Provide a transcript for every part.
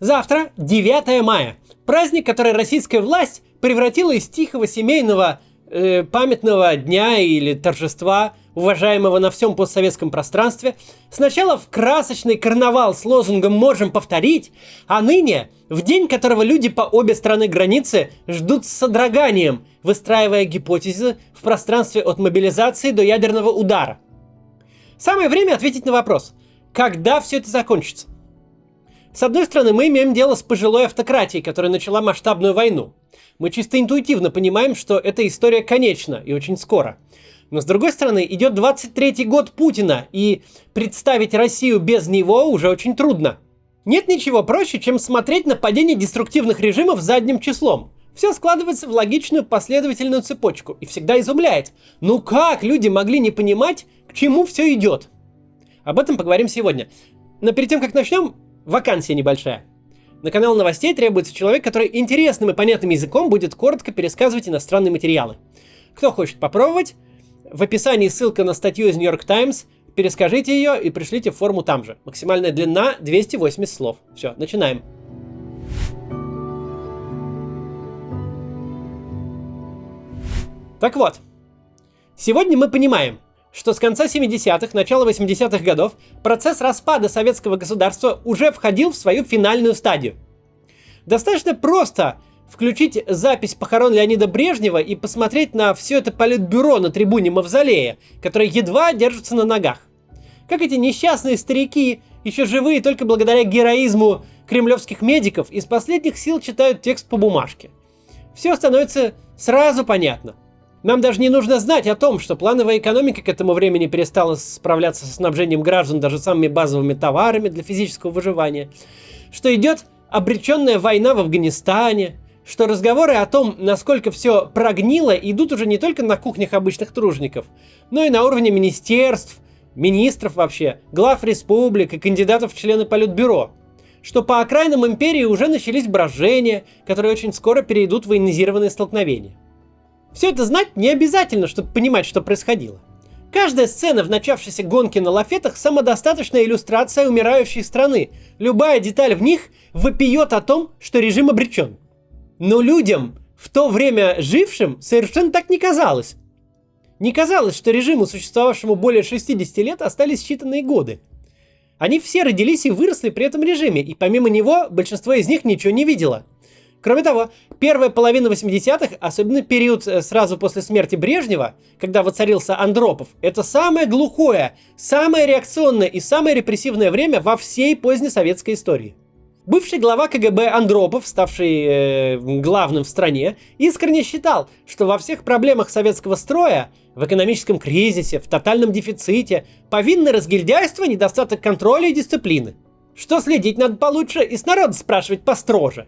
Завтра 9 мая. Праздник, который российская власть превратила из тихого семейного памятного дня или торжества, уважаемого на всем постсоветском пространстве, сначала в красочный карнавал с лозунгом «Можем повторить», а ныне в день, которого люди по обе стороны границы ждут с содроганием, выстраивая гипотезы в пространстве от мобилизации до ядерного удара. Самое время ответить на вопрос, когда все это закончится? С одной стороны, мы имеем дело с пожилой автократией, которая начала масштабную войну. Мы чисто интуитивно понимаем, что эта история конечна и очень скоро. Но с другой стороны, идет 23-й год Путина, и представить Россию без него уже очень трудно. Нет ничего проще, чем смотреть на падение деструктивных режимов задним числом. Все складывается в логичную последовательную цепочку и всегда изумляет. Ну как люди могли не понимать, к чему все идет? Об этом поговорим сегодня. Но перед тем, как начнем, вакансия небольшая. На канал новостей требуется человек, который интересным и понятным языком будет коротко пересказывать иностранные материалы. Кто хочет попробовать, в описании ссылка на статью из New York Times, перескажите ее и пришлите в форму там же. Максимальная длина 280 слов. Все, начинаем. Так вот, сегодня мы понимаем, что с конца 70-х, начала 80-х годов процесс распада советского государства уже входил в свою финальную стадию. Достаточно просто включить запись похорон Леонида Брежнева и посмотреть на все это политбюро на трибуне Мавзолея, которое едва держится на ногах. Как эти несчастные старики, еще живые только благодаря героизму кремлевских медиков, из последних сил читают текст по бумажке. Все становится сразу понятно. Нам даже не нужно знать о том, что плановая экономика к этому времени перестала справляться со снабжением граждан даже самыми базовыми товарами для физического выживания, что идет обреченная война в Афганистане, что разговоры о том, насколько все прогнило, идут уже не только на кухнях обычных тружеников, но и на уровне министерств, министров вообще, глав республик и кандидатов в члены Политбюро, что по окраинам империи уже начались брожения, которые очень скоро перейдут в военизированные столкновения. Все это знать не обязательно, чтобы понимать, что происходило. Каждая сцена в начавшейся гонке на лафетах – самодостаточная иллюстрация умирающей страны. Любая деталь в них вопиет о том, что режим обречен. Но людям, в то время жившим, совершенно так не казалось. Не казалось, что режиму, существовавшему более 60 лет, остались считанные годы. Они все родились и выросли при этом режиме, и помимо него большинство из них ничего не видело. Кроме того, первая половина 80-х, особенно период сразу после смерти Брежнева, когда воцарился Андропов, это самое глухое, самое реакционное и самое репрессивное время во всей позднесоветской истории. Бывший глава КГБ Андропов, ставший главным в стране, искренне считал, что во всех проблемах советского строя, в экономическом кризисе, в тотальном дефиците, повинны разгильдяйство, недостаток контроля и дисциплины. Что следить надо получше и с народа спрашивать построже.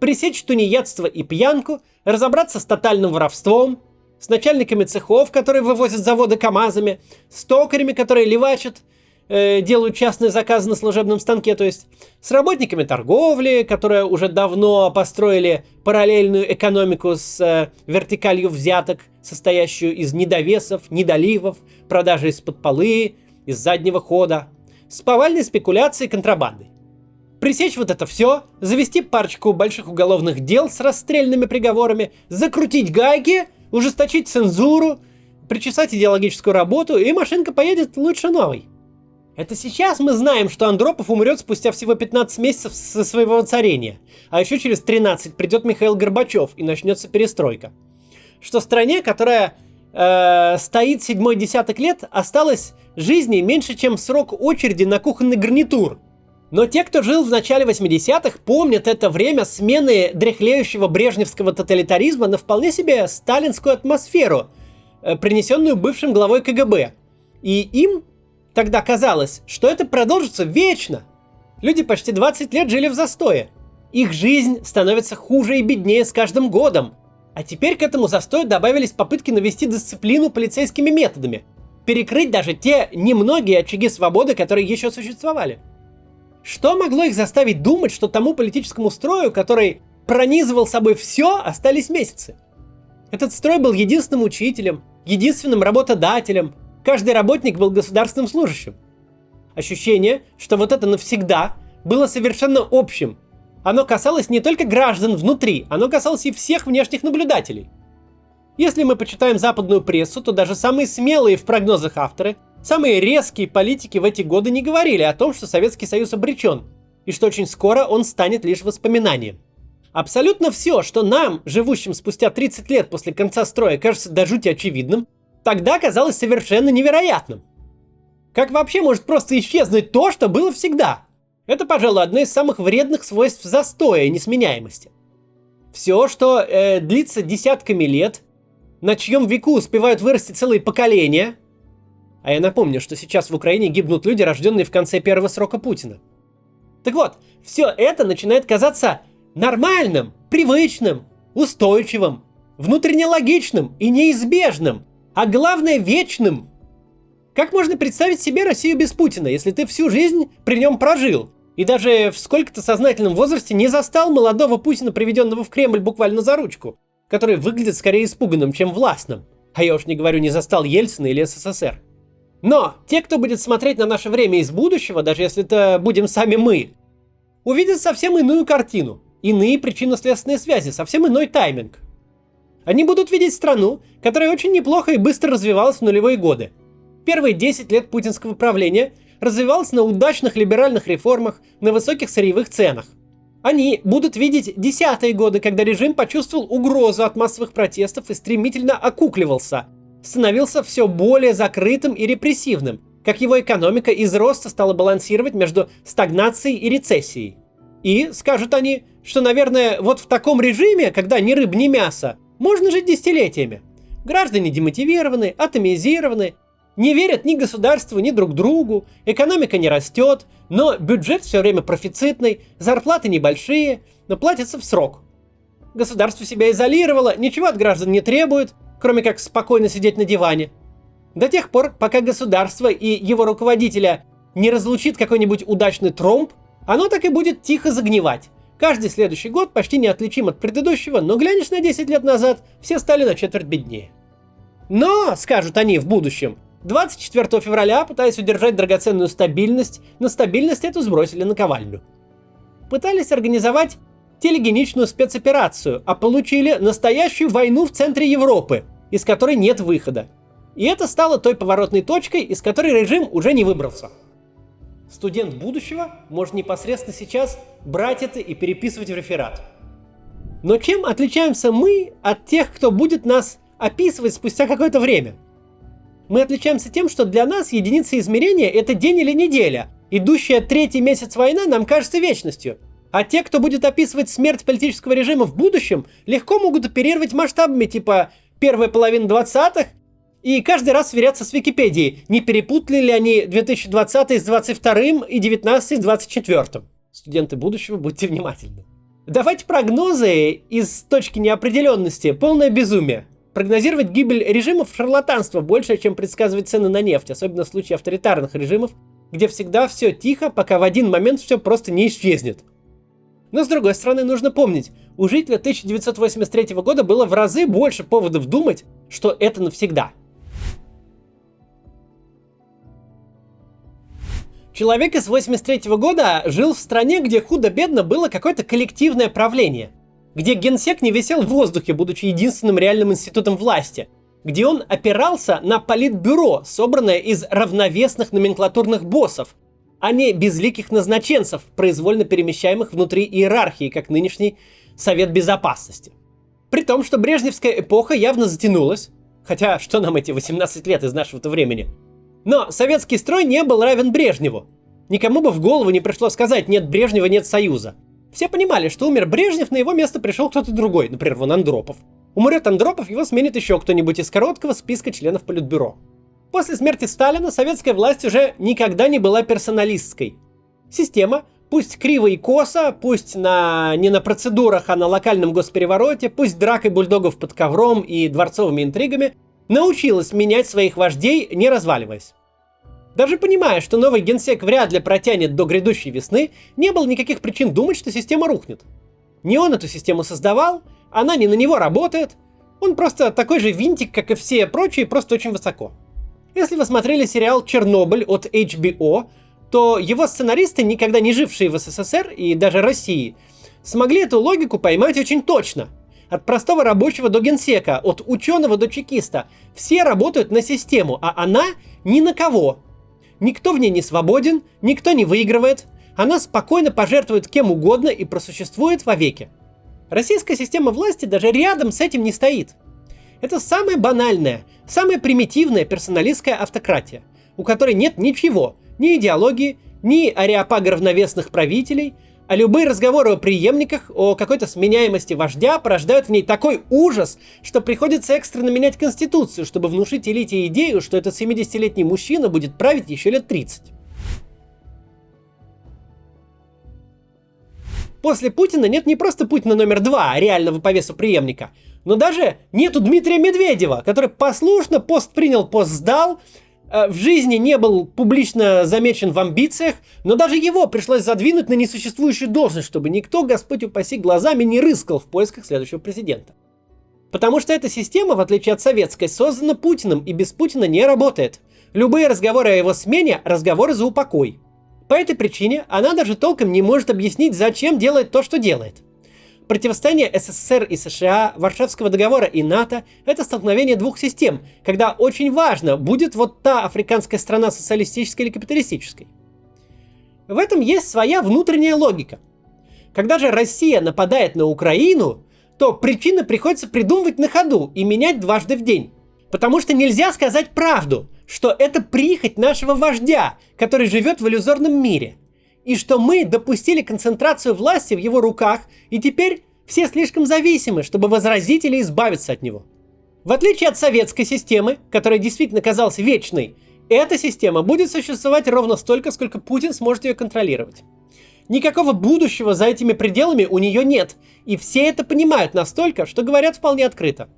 Пресечь тунеядство и пьянку, разобраться с тотальным воровством, с начальниками цехов, которые вывозят заводы КАМАЗами, с токарями, которые левачат, делают частные заказы на служебном станке, то есть с работниками торговли, которые уже давно построили параллельную экономику с вертикалью взяток, состоящую из недовесов, недоливов, продажи из-под полы, из заднего хода, с повальной спекуляцией и контрабандой. Пресечь вот это все, завести парочку больших уголовных дел с расстрельными приговорами, закрутить гайки, ужесточить цензуру, причесать идеологическую работу, и машинка поедет лучше новой. Это сейчас мы знаем, что Андропов умрет спустя всего 15 месяцев со своего воцарения, а еще через 13 придет Михаил Горбачев и начнется перестройка. Что стране, которая стоит седьмой десяток лет, осталось жизни меньше, чем срок очереди на кухонный гарнитур. Но те, кто жил в начале 80-х, помнят это время смены дряхлеющего брежневского тоталитаризма на вполне себе сталинскую атмосферу, принесенную бывшим главой КГБ. И им тогда казалось, что это продолжится вечно. Люди почти 20 лет жили в застое. Их жизнь становится хуже и беднее с каждым годом. А теперь к этому застою добавились попытки навести дисциплину полицейскими методами, перекрыть даже те немногие очаги свободы, которые еще существовали. Что могло их заставить думать, что тому политическому строю, который пронизывал собой все, остались месяцы? Этот строй был единственным учителем, единственным работодателем. Каждый работник был государственным служащим. Ощущение, что вот это навсегда было совершенно общим, Оно касалось не только граждан внутри, оно касалось и всех внешних наблюдателей. Если мы почитаем западную прессу, то даже самые смелые в прогнозах авторы, самые резкие политики в эти годы не говорили о том, что Советский Союз обречен, и что очень скоро он станет лишь воспоминанием. Абсолютно все, что нам, живущим спустя 30 лет после конца строя, кажется до жути очевидным, тогда казалось совершенно невероятным. Как вообще может просто исчезнуть то, что было всегда? Это, пожалуй, одно из самых вредных свойств застоя и несменяемости. Все, что длится десятками лет, на чьем веку успевают вырасти целые поколения. А я напомню, что сейчас в Украине гибнут люди, рожденные в конце первого срока Путина. Так вот, все это начинает казаться нормальным, привычным, устойчивым, внутренне логичным и неизбежным, а главное вечным. Как можно представить себе Россию без Путина, если ты всю жизнь при нем прожил? И даже в сколько-то сознательном возрасте не застал молодого Путина, приведенного в Кремль буквально за ручку, который выглядит скорее испуганным, чем властным. А я уж не говорю, не застал Ельцина или СССР. Но те, кто будет смотреть на наше время из будущего, даже если это будем сами мы, увидят совсем иную картину, иные причинно-следственные связи, совсем иной тайминг. Они будут видеть страну, которая очень неплохо и быстро развивалась в нулевые годы. Первые 10 лет путинского правления развивалась на удачных либеральных реформах, на высоких сырьевых ценах. Они будут видеть десятые годы, когда режим почувствовал угрозу от массовых протестов и стремительно окукливался, становился все более закрытым и репрессивным, как его экономика из роста стала балансировать между стагнацией и рецессией. И скажут они, что, наверное, вот в таком режиме, когда ни рыб, ни мясо, можно жить десятилетиями. Граждане демотивированы, атомизированы, не верят ни государству, ни друг другу, экономика не растет, но бюджет все время профицитный, зарплаты небольшие, но платятся в срок. Государство себя изолировало, ничего от граждан не требует, кроме как спокойно сидеть на диване. До тех пор, пока государство и его руководителя не разлучит какой-нибудь удачный тромб, оно так и будет тихо загнивать. Каждый следующий год почти неотличим от предыдущего, но глянешь на 10 лет назад, все стали на четверть беднее. Но, скажут они в будущем, 24 февраля, пытаясь удержать драгоценную стабильность, на стабильность эту сбросили наковальню. Пытались организовать телегеничную спецоперацию, а получили настоящую войну в центре Европы, из которой нет выхода. И это стало той поворотной точкой, из которой режим уже не выбрался. Студент будущего может непосредственно сейчас брать это и переписывать в реферат. Но чем отличаемся мы от тех, кто будет нас описывать спустя какое-то время? Мы отличаемся тем, что для нас единица измерения – это день или неделя. Идущая третий месяц война нам кажется вечностью. А те, кто будет описывать смерть политического режима в будущем, легко могут оперировать масштабами типа первая половина 20-х и каждый раз сверяться с Википедией, не перепутали ли они 2020 с 22-м и 19 с 24-м. Студенты будущего, будьте внимательны. Давать прогнозы из точки неопределенности – полное безумие. Прогнозировать гибель режимов – шарлатанство больше, чем предсказывать цены на нефть, особенно в случае авторитарных режимов, где всегда все тихо, пока в один момент все просто не исчезнет. Но с другой стороны, нужно помнить, у жителя 1983 года было в разы больше поводов думать, что это навсегда. Человек из 1983 года жил в стране, где худо-бедно было какое-то коллективное правление, где генсек не висел в воздухе, будучи единственным реальным институтом власти, где он опирался на политбюро, собранное из равновесных номенклатурных боссов, а не безликих назначенцев, произвольно перемещаемых внутри иерархии, как нынешний Совет Безопасности. При том, что брежневская эпоха явно затянулась, хотя что нам эти 18 лет из нашего-то времени, но советский строй не был равен Брежневу. Никому бы в голову не пришло сказать «нет Брежнева, нет Союза». Все понимали, что умер Брежнев, на его место пришел кто-то другой, например, вон Андропов. Умрет Андропов, его сменит еще кто-нибудь из короткого списка членов Политбюро. После смерти Сталина советская власть уже никогда не была персоналистской. Система, пусть криво и косо, пусть не на процедурах, а на локальном госперевороте, пусть дракой бульдогов под ковром и дворцовыми интригами, научилась менять своих вождей, не разваливаясь. Даже понимая, что новый генсек вряд ли протянет до грядущей весны, не было никаких причин думать, что система рухнет. Не он эту систему создавал, она не на него работает, он просто такой же винтик, как и все прочие, просто очень высоко. Если вы смотрели сериал «Чернобыль» от HBO, то его сценаристы, никогда не жившие в СССР и даже России, смогли эту логику поймать очень точно. От простого рабочего до генсека, от ученого до чекиста. Все работают на систему, а она ни на кого. Никто в ней не свободен, никто не выигрывает. Она спокойно пожертвует кем угодно и просуществует вовеки. Российская система власти даже рядом с этим не стоит. Это самая банальная, самая примитивная персоналистская автократия, у которой нет ничего, ни идеологии, ни ареопага равновесных правителей, а любые разговоры о преемниках, о какой-то сменяемости вождя порождают в ней такой ужас, что приходится экстренно менять конституцию, чтобы внушить элите идею, что этот 70-летний мужчина будет править еще лет 30. После Путина нет не просто Путина номер 2, реального по весу преемника, но даже нету Дмитрия Медведева, который послушно пост принял, пост сдал, в жизни не был публично замечен в амбициях, но даже его пришлось задвинуть на несуществующую должность, чтобы никто, Господь упаси, глазами не рыскал в поисках следующего президента. Потому что эта система, в отличие от советской, создана Путиным и без Путина не работает. Любые разговоры о его смене – разговоры за упокой. По этой причине она даже толком не может объяснить, зачем делает то, что делает. Противостояние СССР и США, Варшавского договора и НАТО – это столкновение двух систем, когда очень важно, будет вот та африканская страна социалистической или капиталистической. В этом есть своя внутренняя логика. Когда же Россия нападает на Украину, то причины приходится придумывать на ходу и менять дважды в день. Потому что нельзя сказать правду, что это прихоть нашего вождя, который живет в иллюзорном мире. И что мы допустили концентрацию власти в его руках, и теперь все слишком зависимы, чтобы возразить или избавиться от него. В отличие от советской системы, которая действительно казалась вечной, эта система будет существовать ровно столько, сколько Путин сможет ее контролировать. Никакого будущего за этими пределами у нее нет, и все это понимают настолько, что говорят вполне открыто.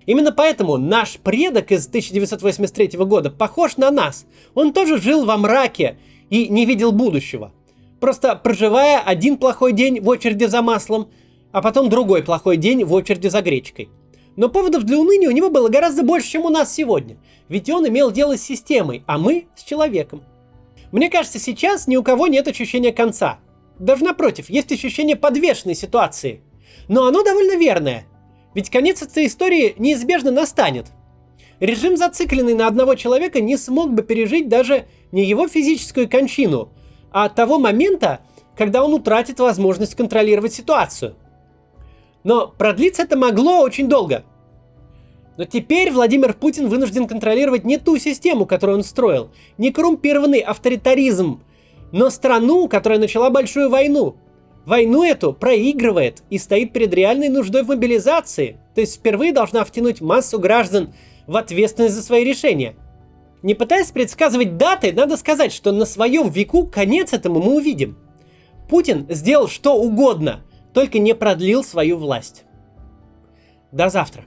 Именно поэтому наш предок из 1983 года похож на нас. Он тоже жил во мраке и не видел будущего. Просто проживая один плохой день в очереди за маслом, а потом другой плохой день в очереди за гречкой. Но поводов для уныния у него было гораздо больше, чем у нас сегодня. Ведь он имел дело с системой, а мы с человеком. Мне кажется, сейчас ни у кого нет ощущения конца. Даже напротив, есть ощущение подвешенной ситуации. Но оно довольно верное. Ведь конец этой истории неизбежно настанет. Режим, зацикленный на одного человека, не смог бы пережить даже не его физическую кончину, а того момента, когда он утратит возможность контролировать ситуацию. Но продлиться это могло очень долго. Но теперь Владимир Путин вынужден контролировать не ту систему, которую он строил, не коррумпированный авторитаризм, но страну, которая начала большую войну. Войну эту проигрывает и стоит перед реальной нуждой в мобилизации, то есть впервые должна втянуть массу граждан в ответственность за свои решения. Не пытаясь предсказывать даты, надо сказать, что на своем веку конец этому мы увидим. Путин сделал что угодно, только не продлил свою власть. До завтра.